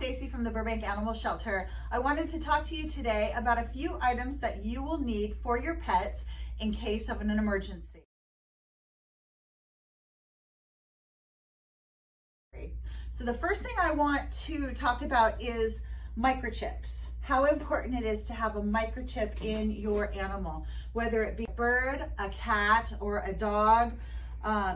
Stacy from the Burbank Animal Shelter. I wanted to talk to you today about a few items that you will need for your pets in case of an emergency. So the first thing I want to talk about is microchips. How important it is to have a microchip in your animal, whether it be a bird, a cat, or a dog,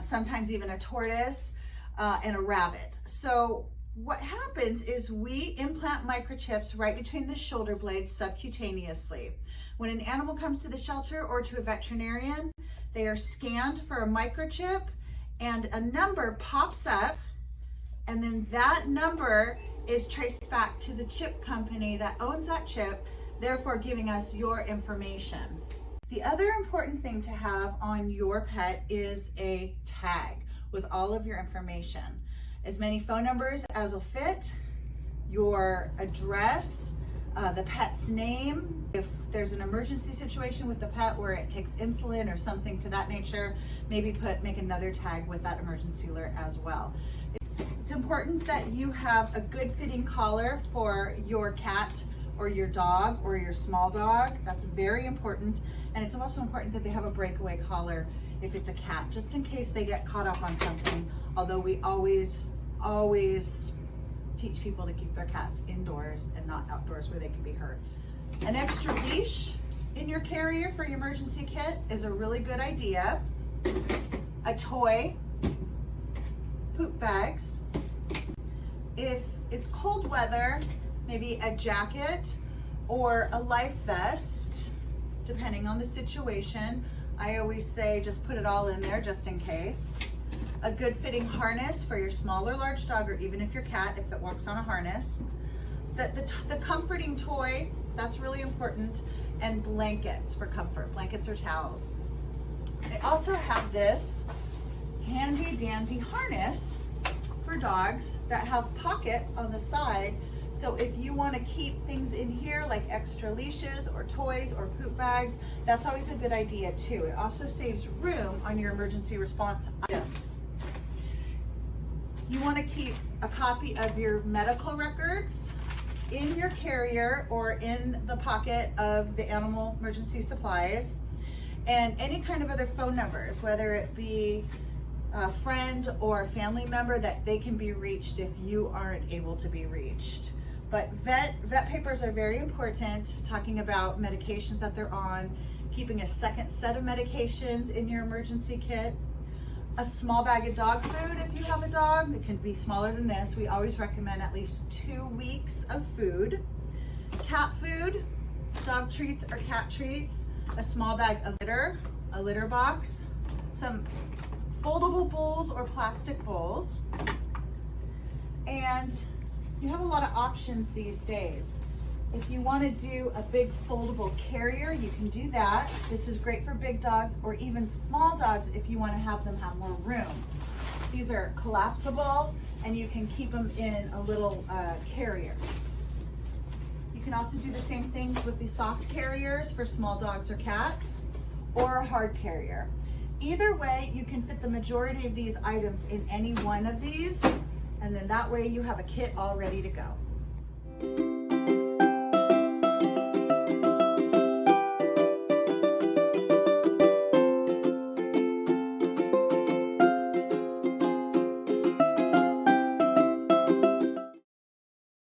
sometimes even a tortoise, and a rabbit. So what happens is we implant microchips right between the shoulder blades subcutaneously. When an animal comes to the shelter or to a veterinarian, they are scanned for a microchip and a number pops up, and then that number is traced back to the chip company that owns that chip, therefore giving us your information. The other important thing to have on your pet is a tag with all of your information. As many phone numbers as will fit, your address, the pet's name. If there's an emergency situation with the pet where it takes insulin or something to that nature, maybe make another tag with that emergency alert as well. It's important that you have a good fitting collar for your cat or your dog or your small dog. That's very important. And it's also important that they have a breakaway collar if it's a cat, just in case they get caught up on something. Although we always teach people to keep their cats indoors and not outdoors where they can be hurt. An extra leash in your carrier for your emergency kit is a really good idea. A toy, poop bags. If it's cold weather, maybe a jacket or a life vest, depending on the situation. I always say just put it all in there just in case. A good fitting harness for your small or large dog, or even if your cat, if it walks on a harness. The comforting toy, that's really important, and blankets for comfort, blankets or towels. I also have this handy dandy harness for dogs that have pockets on the side. So if you want to keep things in here like extra leashes or toys or poop bags, that's always a good idea too. It also saves room on your emergency response items. You want to keep a copy of your medical records in your carrier or in the pocket of the animal emergency supplies, and any kind of other phone numbers, whether it be a friend or a family member, that they can be reached if you aren't able to be reached. But vet papers are very important, talking about medications that they're on, keeping a second set of medications in your emergency kit, a small bag of dog food if you have a dog. It can be smaller than this. We always recommend at least 2 weeks of food. Cat food, dog treats or cat treats, a small bag of litter, a litter box, some foldable bowls or plastic bowls, and you have a lot of options these days. If you want to do a big foldable carrier, you can do that. This is great for big dogs or even small dogs if you want to have them have more room. These are collapsible and you can keep them in a little carrier. You can also do the same things with the soft carriers for small dogs or cats, or a hard carrier. Either way, you can fit the majority of these items in any one of these, and then that way you have a kit all ready to go.